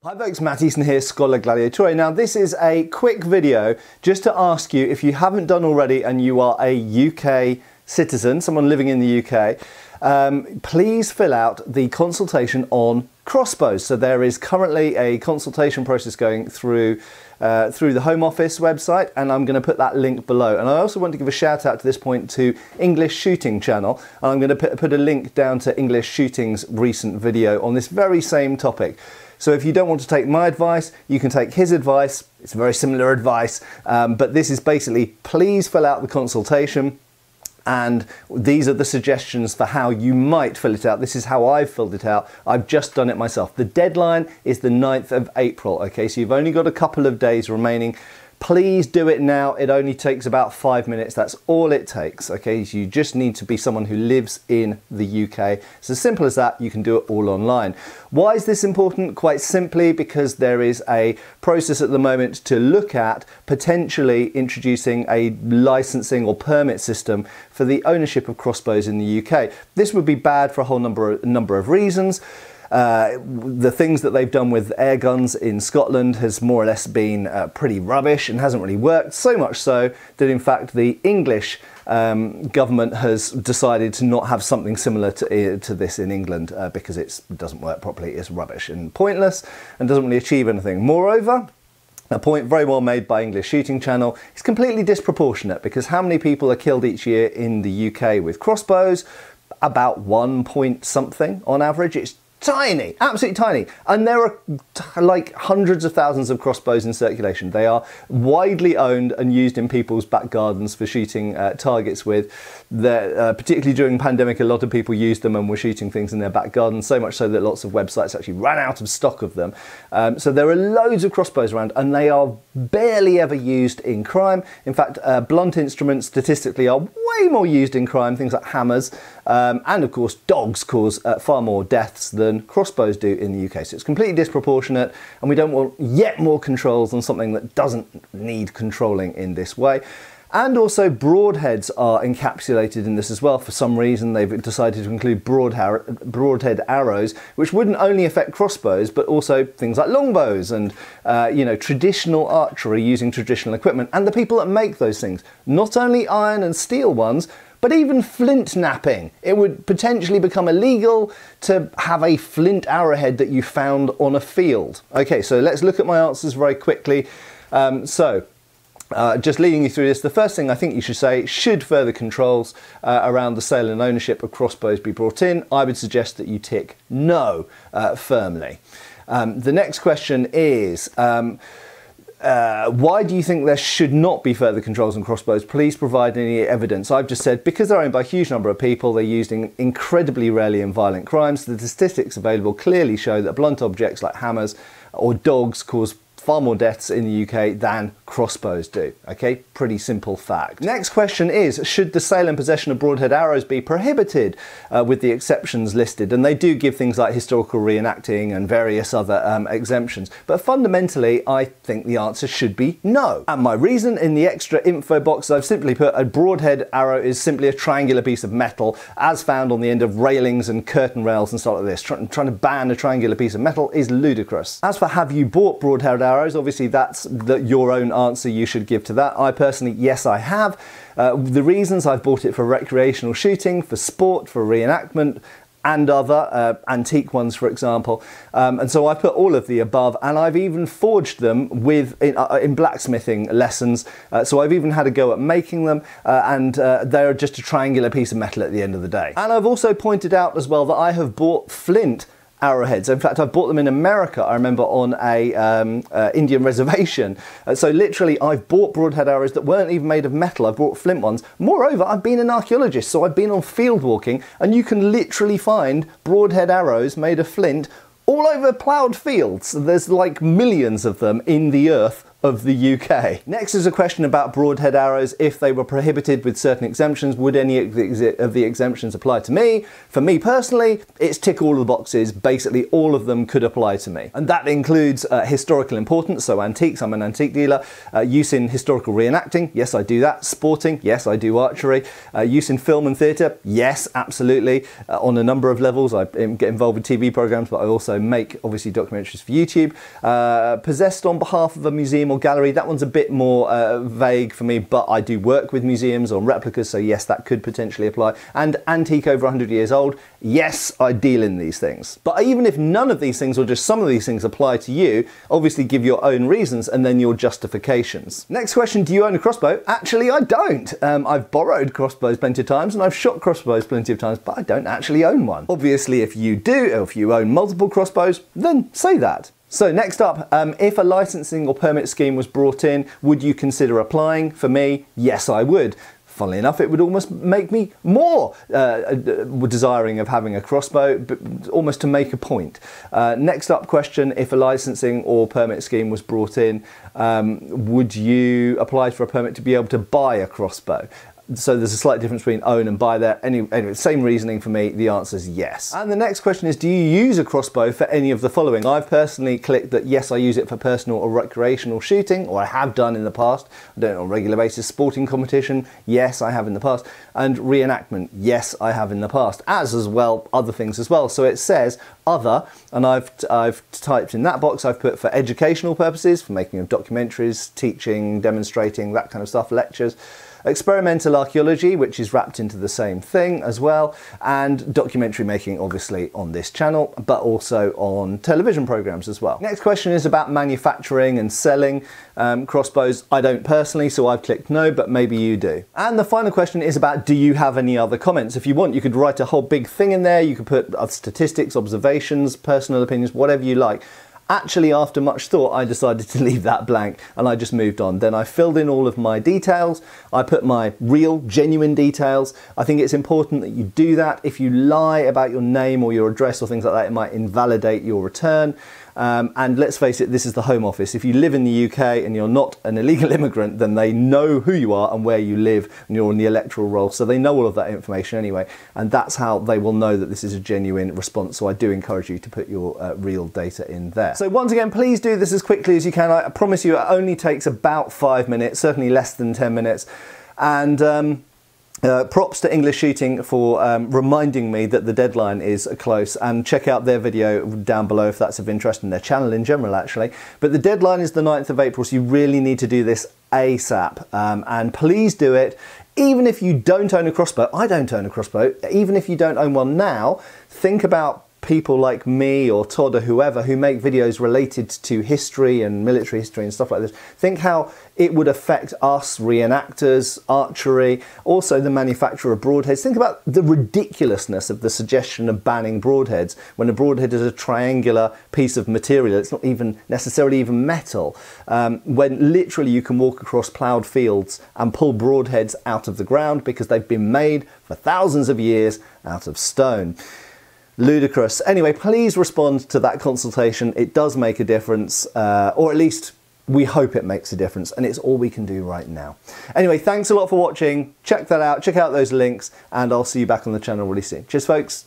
Hi folks, Matt Easton here, Schola Gladiatoria. Now this is a quick video just to ask you, if you haven't done already and you are a UK citizen, someone living in the UK, please fill out the consultation on crossbows. So there is currently a consultation process going through the Home Office website, and I'm going to put that link below. And I also want to give a shout out to this point to English Shooting channel, and I'm going to put a link down to English Shooting's recent video on this very same topic. So if you don't want to take my advice, you can take his advice. It's very similar advice, but this is basically, please fill out the consultation, and these are the suggestions for how you might fill it out. This is how I've filled it out. I've just done it myself. The deadline is the 9th of April, okay? So you've only got a couple of days remaining. Please do it now. It only takes about 5 minutes. That's all it takes, okay? So you just need to be someone who lives in the UK. It's as simple as that. You can do it all online. Why is this important? Quite simply because there is a process at the moment to look at potentially introducing a licensing or permit system for the ownership of crossbows in the UK. This would be bad for a whole number of reasons. The things that they've done with air guns in Scotland has more or less been pretty rubbish and hasn't really worked, so much so that in fact the English government has decided to not have something similar to this in England because it doesn't work properly, it's rubbish and pointless and doesn't really achieve anything. Moreover, a point very well made by English Shooting channel, is completely disproportionate, because how many people are killed each year in the UK with crossbows? About 1 point something on average. It's tiny, absolutely tiny. And there are like hundreds of thousands of crossbows in circulation. They are widely owned and used in people's back gardens for shooting targets with. Particularly during the pandemic, a lot of people used them and were shooting things in their back garden, so much so that lots of websites actually ran out of stock of them. So there are loads of crossbows around, and they are barely ever used in crime. In fact, blunt instruments statistically are way more used in crime, things like hammers, and of course dogs cause far more deaths than crossbows do in the UK. So it's completely disproportionate, and we don't want yet more controls on something that doesn't need controlling in this way. And also broadheads are encapsulated in this as well. For some reason they've decided to include broadhead arrows, which wouldn't only affect crossbows but also things like longbows and you know, traditional archery using traditional equipment, and the people that make those things. Not only iron and steel ones, but even flint napping. It would potentially become illegal to have a flint arrowhead that you found on a field. Okay, so let's look at my answers very quickly. Just leading you through this, the first thing I think you should say, should further controls around the sale and ownership of crossbows be brought in? I would suggest that you tick no firmly. The next question is, why do you think there should not be further controls on crossbows? Please provide any evidence. I've just said because they're owned by a huge number of people, they're used incredibly rarely in violent crimes. The statistics available clearly show that blunt objects like hammers or dogs cause far more deaths in the UK than crossbows do. Okay, pretty simple fact. Next question is, should the sale and possession of broadhead arrows be prohibited with the exceptions listed? And they do give things like historical reenacting and various other exemptions. But fundamentally, I think the answer should be no. And my reason in the extra info box, I've simply put a broadhead arrow is simply a triangular piece of metal as found on the end of railings and curtain rails and stuff like this. Trying to ban a triangular piece of metal is ludicrous. As for have you bought broadhead arrows, obviously that's your own answer you should give to that. I personally, yes, I have. The reasons: I've bought it for recreational shooting, for sport, for reenactment, and other antique ones, for example. And so I put all of the above, and I've even forged them in blacksmithing lessons. So I've even had a go at making them, and they're just a triangular piece of metal at the end of the day. And I've also pointed out as well that I have bought flint arrowheads. In fact, I bought them in America, I remember, on a Indian reservation. So literally, I've bought broadhead arrows that weren't even made of metal. I've bought flint ones. Moreover, I've been an archaeologist, so I've been on field walking, and you can literally find broadhead arrows made of flint all over ploughed fields. There's like millions of them in the earth of the UK. Next is a question about broadhead arrows. If they were prohibited with certain exemptions, would any of the exemptions apply to me? For me personally, it's tick all of the boxes. Basically, all of them could apply to me. And that includes historical importance, so antiques, I'm an antique dealer. Use in historical reenacting, yes, I do that. Sporting, yes, I do archery. Use in film and theatre, yes, absolutely. On a number of levels, I get involved with TV programmes, but I also make, obviously, documentaries for YouTube. Possessed on behalf of a museum or gallery, that one's a bit more vague for me, but I do work with museums on replicas, so yes, that could potentially apply. And antique over 100 years old, yes, I deal in these things. But even if none of these things or just some of these things apply to you, obviously give your own reasons and then your justifications. Next question, do you own a crossbow? Actually, I don't. I've borrowed crossbows plenty of times and I've shot crossbows plenty of times, but I don't actually own one. Obviously, if you do, or if you own multiple crossbows, then say that. So next up, if a licensing or permit scheme was brought in, would you consider applying? For me, yes, I would. Funnily enough, it would almost make me more desiring of having a crossbow, but almost to make a point. Next up question, if a licensing or permit scheme was brought in, would you apply for a permit to be able to buy a crossbow? So there's a slight difference between own and buy there. Anyway, same reasoning for me, the answer is yes. And the next question is, do you use a crossbow for any of the following? I've personally clicked that yes, I use it for personal or recreational shooting, or I have done in the past. I don't know, on a regular basis. Sporting competition, yes, I have in the past. And reenactment, yes, I have in the past. As well, other things as well. So it says other, and I've typed in that box, I've put for educational purposes, for making of documentaries, teaching, demonstrating, that kind of stuff, lectures. Experimental archaeology, which is wrapped into the same thing as well, and documentary making, obviously, on this channel, but also on television programs as well. Next question is about manufacturing and selling crossbows. I don't personally, so I've clicked no, but maybe you do. And the final question is about, do you have any other comments? If you want, you could write a whole big thing in there. You could put statistics, observations, personal opinions, whatever you like. Actually, after much thought, I decided to leave that blank and I just moved on. Then I filled in all of my details. I put my real, genuine details. I think it's important that you do that. If you lie about your name or your address or things like that, it might invalidate your return. And let's face it, this is the Home Office. If you live in the UK and you're not an illegal immigrant, then they know who you are and where you live, and you're on the electoral roll. So they know all of that information anyway. And that's how they will know that this is a genuine response. So I do encourage you to put your real data in there. So once again, please do this as quickly as you can. I promise you it only takes about 5 minutes, certainly less than 10 minutes. And props to English Shooting for reminding me that the deadline is close, and check out their video down below if that's of interest, and their channel in general actually. But the deadline is the 9th of April, so you really need to do this ASAP, and please do it. Even if you don't own a crossbow, I don't own a crossbow, even if you don't own one now, think about people like me or Todd or whoever who make videos related to history and military history and stuff like this. Think how it would affect us, reenactors, archery, also the manufacture of broadheads. Think about the ridiculousness of the suggestion of banning broadheads when a broadhead is a triangular piece of material. It's not even necessarily even metal. When literally you can walk across ploughed fields and pull broadheads out of the ground because they've been made for thousands of years out of stone. Ludicrous. Anyway, please respond to that consultation. It does make a difference, or at least we hope it makes a difference, and it's all we can do right now. Anyway, thanks a lot for watching. Check that out. Check out those links, and I'll see you back on the channel really soon. Cheers, folks.